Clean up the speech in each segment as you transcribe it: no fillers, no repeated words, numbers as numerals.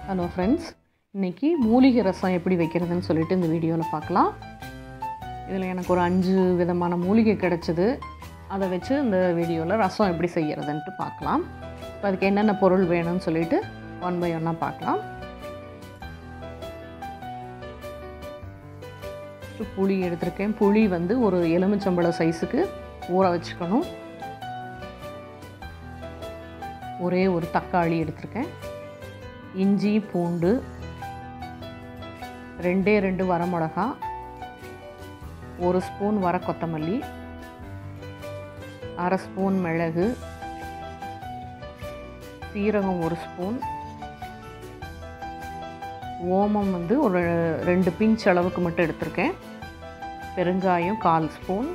Hello friends, இன்றைக்கி மூலிகை ரசம் எப்படி வைக்கிறதுன்னு சொல்லிட்டு இந்த வீடியோவில் பார்க்கலாம். இதில் எனக்கு ஒரு 5 விதமான மூலிகை கிடச்சிது. அதை வச்சு இந்த வீடியோவில் ரசம் எப்படி செய்கிறதுன்ட்டு பார்க்கலாம். இப்போ அதுக்கு என்னென்ன பொருள் வேணும்னு சொல்லிட்டு ஒன் பை ஒன்னாக பார்க்கலாம். புளி எடுத்திருக்கேன். புளி வந்து ஒரு எலுமிச்சம்பழம் சைஸுக்கு ஊற வச்சுக்கணும். ஒரே ஒரு தக்காளி எடுத்திருக்கேன். இஞ்சி பூண்டு 2 வரமிளகா, 1 ஸ்பூன் வர கொத்தமல்லி, 1/2 ஸ்பூன் மிளகு, சீரகம் 1 ஸ்பூன், ஓமம் வந்து ஒரு 2 பிஞ்ச் அளவுக்கு மட்டும் எடுத்திருக்கேன், பெருங்காயம் 1/4 ஸ்பூன்,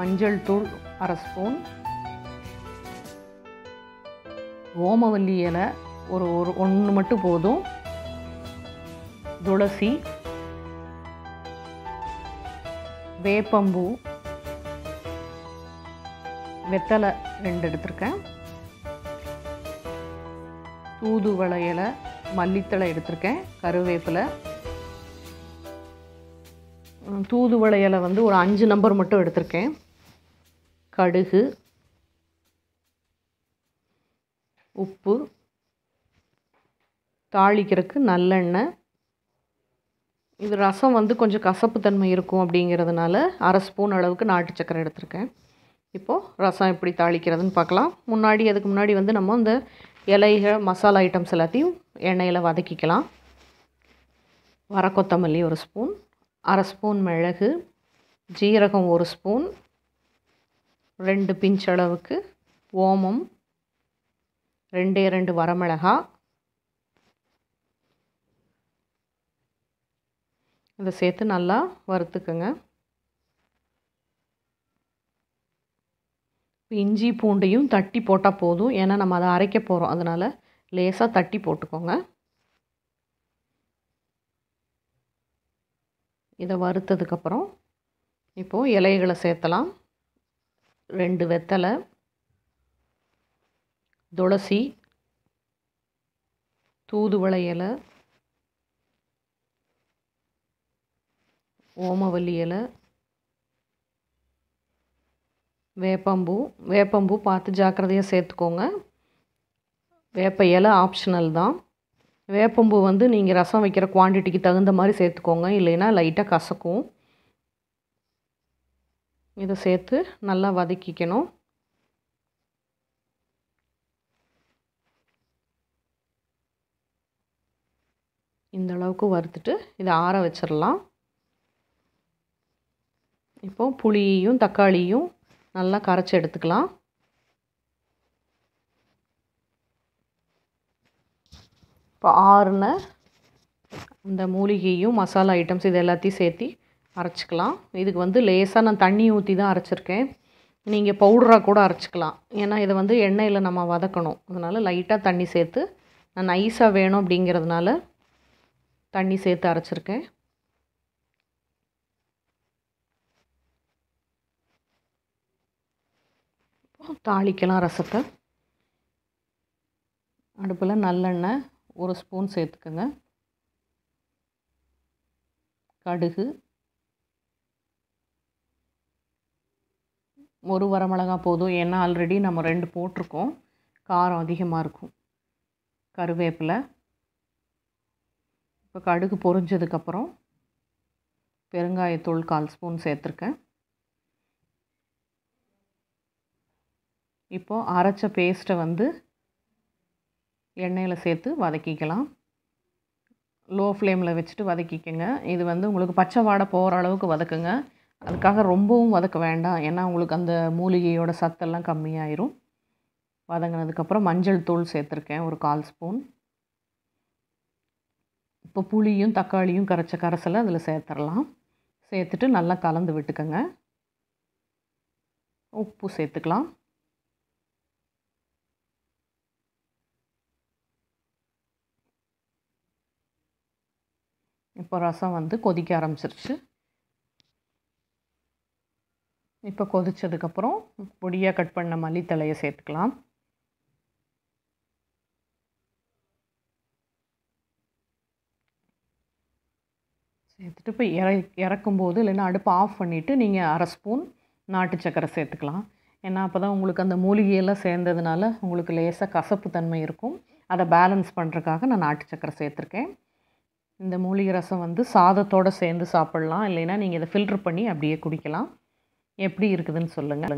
மஞ்சள் தூள் 1/2 ஸ்பூன், ஓமவல்லி இலை ஒன்று மட்டும் போதும், துளசி, வேப்பம்பூ, வெத்தலை 2 எடுத்திருக்கேன், தூதுவளை இலை, மல்லித்தழை எடுத்திருக்கேன், கருவேப்பிலை. தூதுவளை இலை வந்து ஒரு 5 நம்பர் மட்டும் எடுத்திருக்கேன், கடுகு, உப்பு, தாளிக்கிறதுக்கு நல்லெண்ணெய். இது ரசம் வந்து கொஞ்சம் கசப்பு தன்மை இருக்கும் அப்படிங்கிறதுனால 1/2 ஸ்பூன் அளவுக்கு நாட்டு சக்கரை எடுத்திருக்கேன். இப்போது ரசம் எப்படி தாளிக்கிறதுன்னு பார்க்கலாம். அதுக்கு முன்னாடி வந்து நம்ம இந்த இலைகள் மசாலா ஐட்டம்ஸ் எல்லாத்தையும் எண்ணெயில் வதக்கிக்கலாம். வர கொத்தமல்லி 1 ஸ்பூன், 1/2 ஸ்பூன் மிளகு, ஜீரகம் 1 ஸ்பூன், 2 பிஞ்ச் அளவுக்கு ஓமம், 2 வரமிளகா. இதை சேர்த்து நல்லா வறுத்துக்குங்க. இஞ்சி பூண்டையும் தட்டி போட்டால் போதும், ஏன்னா நம்ம அதை அரைக்க போகிறோம், அதனால் லேசாக தட்டி போட்டுக்கோங்க. இதை வறுத்ததுக்கப்புறம் இப்போது இலைகளை சேர்த்தலாம். 2 வெத்தலை, துளசி, தூதுவளை இலை, ஓமவல்லி இலை, வேப்பம்பூ பார்த்து ஜாக்கிரதையாக சேர்த்துக்கோங்க. வேப்ப இலை ஆப்ஷனல் தான். வேப்பம்பூ வந்து நீங்கள் ரசம் வைக்கிற குவான்டிட்டிக்கு தகுந்த மாதிரி சேர்த்துக்கோங்க, இல்லைன்னா லைட்டாக கசக்கும். இதை சேர்த்து நல்லா வதக்கிக்கணும். இந்த அளவுக்கு வறுத்துட்டு இதை ஆற வச்சிடலாம். இப்போது புளியையும் தக்காளியும் நல்லா கரைச்சி எடுத்துக்கலாம். இப்போ ஆறுன இந்த மூலிகையும் மசாலா ஐட்டம்ஸ் இது எல்லாத்தையும் சேர்த்து அரைச்சிக்கலாம். இதுக்கு வந்து லேசாக நான் தண்ணி ஊற்றி தான் அரைச்சிருக்கேன். நீங்கள் பவுடராக கூட அரைச்சிக்கலாம், ஏன்னா இதை வந்து எண்ணெயில் நம்ம வதக்கணும். அதனால் லைட்டாக தண்ணி சேர்த்து, நான் நைஸாக வேணும் அப்படிங்கிறதுனால தண்ணி சேர்த்து அரைச்சிருக்கேன். தாளிக்கலாம் ரசத்தை. அடுப்பில் நல்லெண்ணெய் 1 ஸ்பூன் சேர்த்துக்குங்க. கடுகு, 1 வரமிளகா போதும், ஏன்னா ஆல்ரெடி நம்ம 2 போட்டிருக்கோம், காரம் அதிகமாக இருக்கும். கருவேப்பிலை. இப்போ கடுகு பொரிஞ்சதுக்கப்புறம் பெருங்காயத்தூள் 1/4 ஸ்பூன் சேர்த்துருக்கேன். இப்போது அரைச்ச பேஸ்ட்டை வந்து எண்ணெயில் சேர்த்து வதக்கிக்கலாம். லோ ஃப்ளேமில் வச்சுட்டு வதக்கிக்கங்க. இது வந்து உங்களுக்கு பச்சை வாடை போகிற அளவுக்கு வதக்குங்க. அதுக்காக ரொம்பவும் வதக்க வேண்டாம், ஏன்னா உங்களுக்கு அந்த மூலிகையோட சத்தெல்லாம் கம்மியாயிரும். வதங்கினதுக்கப்புறம் மஞ்சள் தூள் சேர்த்துருக்கேன் ஒரு 1/4 ஸ்பூன். இப்போ புளியும் தக்காளியும் கரைச்ச கரைசலை அதில் சேர்த்துடலாம். சேர்த்துட்டு நல்லா கலந்து விட்டுக்கோங்க. உப்பு சேர்த்துக்கலாம். இப்போ ரசம் வந்து கொதிக்க ஆரம்பிச்சிருச்சு. இப்போ கொதிச்சதுக்கப்புறம் பொடியாக கட் பண்ண மல்லித்தழையை சேர்த்துக்கலாம். சேர்த்துட்டு இப்போ இறக்கும்போது இல்லைன்னா அடுப்பை ஆஃப் பண்ணிவிட்டு நீங்கள் 1/2 ஸ்பூன் நாட்டு சர்க்கரை சேர்த்துக்கலாம். ஏன்னா அப்போ தான் உங்களுக்கு அந்த மூலிகையெல்லாம் சேர்ந்ததுனால உங்களுக்கு லேசாக கசப்பு தன்மை இருக்கும். அதை பேலன்ஸ் பண்ணுறதுக்காக நான் நாட்டு சர்க்கரை சேர்த்துருக்கேன். இந்த மூலிகை ரசம் வந்து சாதத்தோடு சேர்ந்து சாப்பிட்லாம், இல்லைன்னா நீங்கள் இதை ஃபில்ட்ரு பண்ணி அப்படியே குடிக்கலாம். எப்படி இருக்குதுன்னு சொல்லுங்கள்.